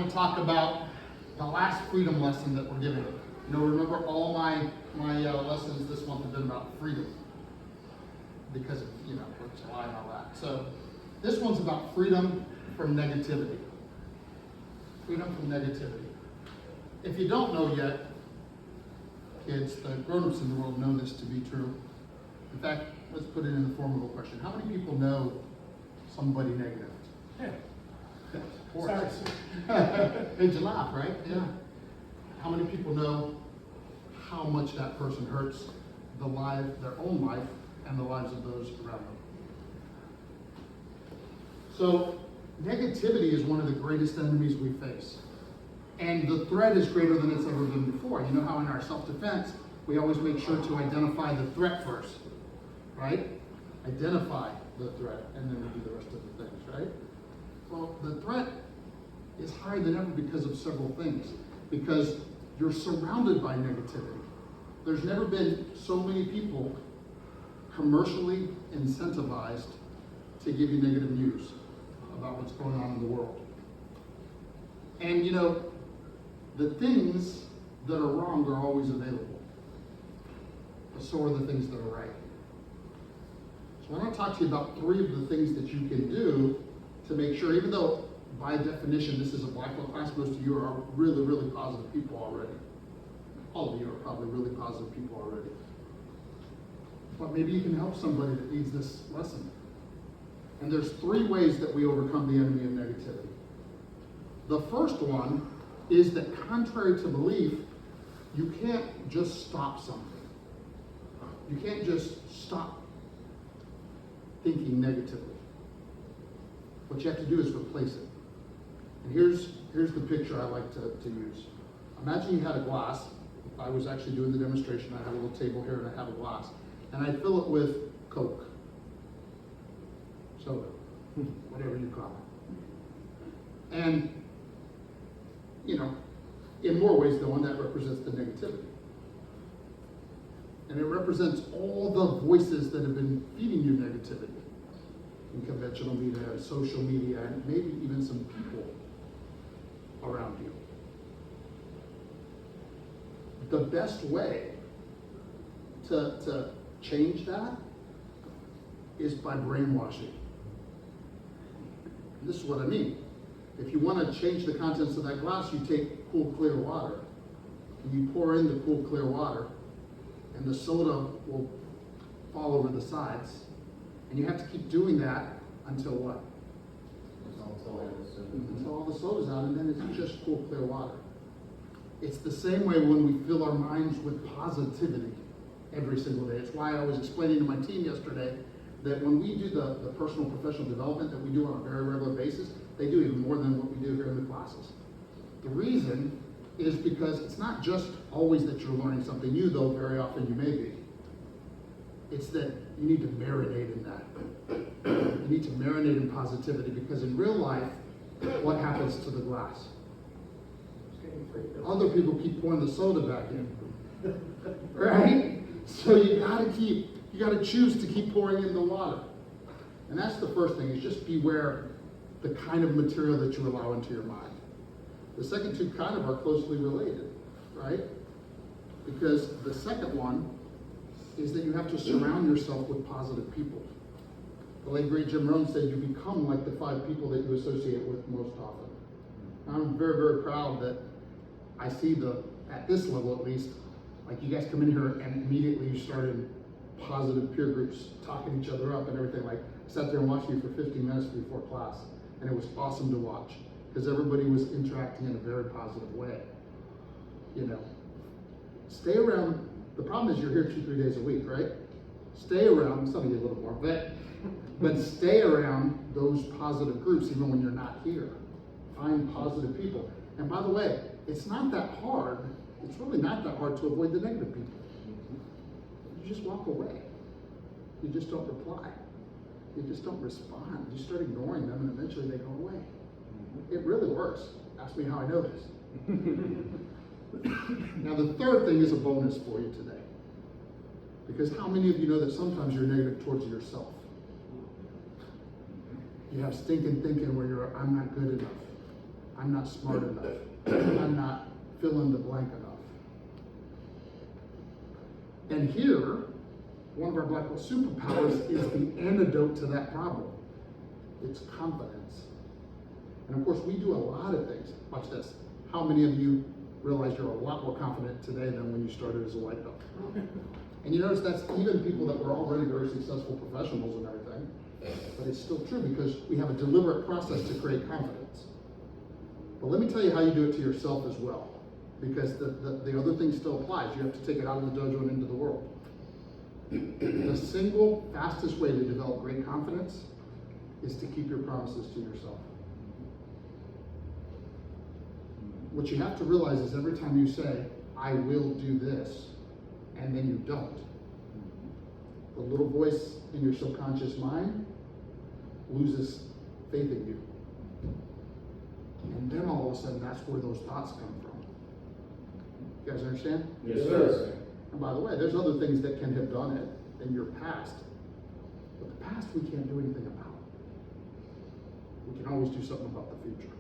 want to talk about the last freedom lesson that we're giving. You know, remember all my lessons this month have been about freedom because of, you know, 4th of July and all that. So this one's about freedom from negativity. Freedom from negativity. If you don't know yet, kids, the grown-ups in the world know this to be true. In fact, let's put it in the form of a question. How many people know somebody negative? Yeah. Of course. Made you laugh, right? Yeah. How many people know how much that person hurts their own life and the lives of those around them? So, negativity is one of the greatest enemies we face. And the threat is greater than it's ever been before. You know how in our self-defense, we always make sure to identify the threat first, right? Identify the threat, and then we do the rest of the things, right? Well, the threat is higher than ever because of several things. Because you're surrounded by negativity. There's never been so many people commercially incentivized to give you negative news about what's going on in the world. And you know, the things that are wrong are always available. But so are the things that are right. So I want to talk to you about 3 of the things that you can do to make sure, even though by definition this is a Blackbelt class, most of you are really, really positive people already. All of you are probably really positive people already. But maybe you can help somebody that needs this lesson. And there's 3 ways that we overcome the enemy of negativity. The first one is that contrary to belief, you can't just stop something. You can't just stop thinking negatively. What you have to do is replace it. And here's the picture I like to use. Imagine you had a glass. If I was actually doing the demonstration, I have a little table here and I have a glass. And I fill it with Coke, soda, whatever you call it. And, you know, in more ways than one, that represents the negativity. And it represents all the voices that have been feeding you negativity in conventional media, social media, and maybe even some people around you. The best way to change that is by brainwashing. And this is what I mean. If you want to change the contents of that glass, you take cool, clear water, and you pour in the cool, clear water, and the soda will fall over the sides. And you have to keep doing that until what? Until all the soda's out, and then it's just cool, clear water. It's the same way when we fill our minds with positivity every single day. It's why I was explaining to my team yesterday that when we do the personal professional development that we do on a very regular basis, they do even more than what we do here in the classes. The reason is because it's not just always that you're learning something new, though very often you may be. It's that you need to marinate in that. You need to marinate in positivity, because in real life, what happens to the glass? Other people keep pouring the soda back in, right? So you gotta choose to keep pouring in the water. And that's the first thing, is just beware the kind of material that you allow into your mind. The second 2 kind of are closely related, right? Because the second one is that you have to surround yourself with positive people. The late great Jim Rohn said you become like the 5 people that you associate with most often. I'm very, very proud that I see at this level at least, like you guys come in here and immediately you start in positive peer groups, talking each other up and everything. Like I sat there and watched you for 15 minutes before class, and it was awesome to watch because everybody was interacting in a very positive way. You know, stay around. The problem is you're here 2-3 days a week, right? Stay around, some of you a little more, but stay around those positive groups even when you're not here. Find positive people. And by the way, it's not that hard. It's really not that hard to avoid the negative people. You just walk away. You just don't reply. You just don't respond. You start ignoring them, and eventually they go away. It really works. Ask me how I know this. Now, the third thing is a bonus for you today. Because how many of you know that sometimes you're negative towards yourself? You have stinking thinking where you're, I'm not good enough. I'm not smart enough. I'm not fill in the blank enough. And here, one of our Black Belt superpowers is the antidote to that problem. It's confidence. And of course, we do a lot of things. Watch this. How many of you realize you're a lot more confident today than when you started as a white belt? And you notice that's even people that were already very successful professionals and everything. But it's still true because we have a deliberate process to create confidence. But let me tell you how you do it to yourself as well. Because the other thing still applies. You have to take it out of the dojo and into the world. The single fastest way to develop great confidence is to keep your promises to yourself. What you have to realize is every time you say, I will do this, and then you don't, the little voice in your subconscious mind loses faith in you. And then all of a sudden, that's where those thoughts come from. You guys understand? Yes, sir. And by the way, there's other things that can have done it in your past. But the past we can't do anything about. We can always do something about the future.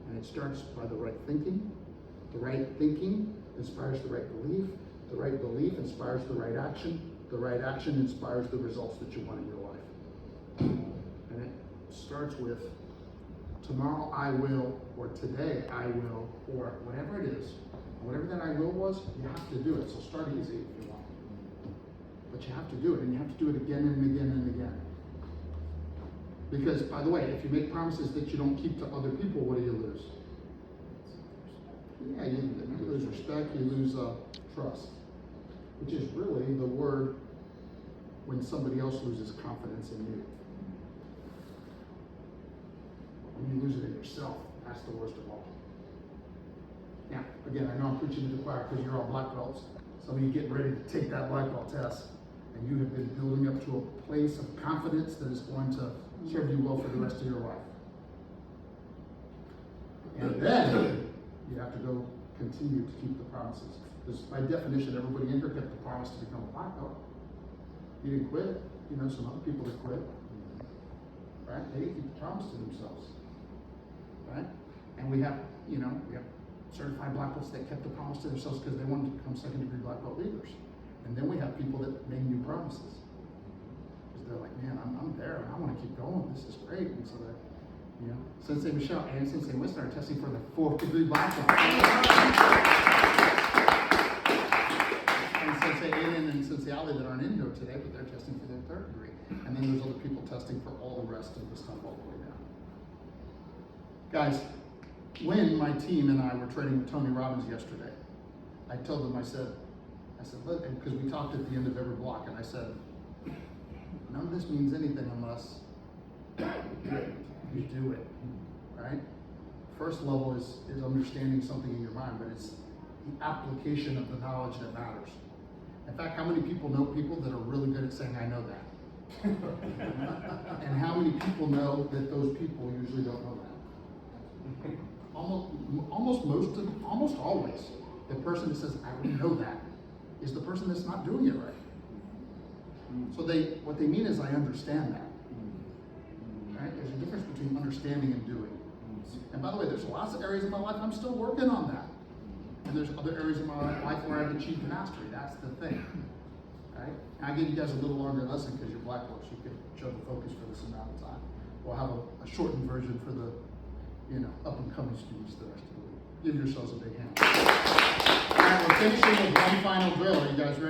And it starts by the right thinking. The right thinking inspires the right belief. The right belief inspires the right action. The right action inspires the results that you want in your life. And it starts with tomorrow I will, or today I will, or whatever it is. Whatever that I will was, you have to do it. So start easy if you want. But you have to do it, and you have to do it again and again and again. Because, by the way, if you make promises that you don't keep to other people, what do you lose? Yeah, you lose respect, you lose trust, which is really the word when somebody else loses confidence in you. When you lose it in yourself, that's the worst of all. Now, again, I know I'm preaching to the choir because you're all black belts. Some of you getting ready to take that black belt test, and you have been building up to a place of confidence that is going to serve you well for the rest of your life. And then you have to go continue to keep the promises. Because by definition, everybody in here kept the promise to become a black belt. You didn't quit. You know some other people that quit. Right? They didn't keep the promise to themselves. Right? And we have certified black belts that kept the promise to themselves because they wanted to become second-degree black belt leaders. And then we have people that made new promises. Because they're like, man, I'm there, and I want to keep going. This is great. And so that, Sensei Michelle and Sensei Winston are testing for the 4th-degree black belt. And Sensei Aiden and Sensei Ali that aren't in here today, but they're testing for their 3rd degree. And then there's other people testing for all the rest of the stuff all the way down. Guys, when my team and I were training with Tony Robbins yesterday, I told them, I said, look, because we talked at the end of every block, and I said, none of this means anything unless you do it, right? First level is understanding something in your mind, but it's the application of the knowledge that matters. In fact, how many people know people that are really good at saying, I know that? And how many people know that those people usually don't know that? Almost always, the person that says, I already know that, is the person that's not doing it right. So what they mean is, I understand that. Right? There's a difference between understanding and doing. And by the way, there's lots of areas of my life I'm still working on that. And there's other areas of my life where I've achieved mastery. That's the thing. Right? And I gave you guys a little longer lesson because you're black belts. You could show the focus for this amount of time. We'll have a shortened version for the up-and-coming students the rest of the week. Give yourselves a big hand. All right, we're finishing with one final drill. Are you guys ready?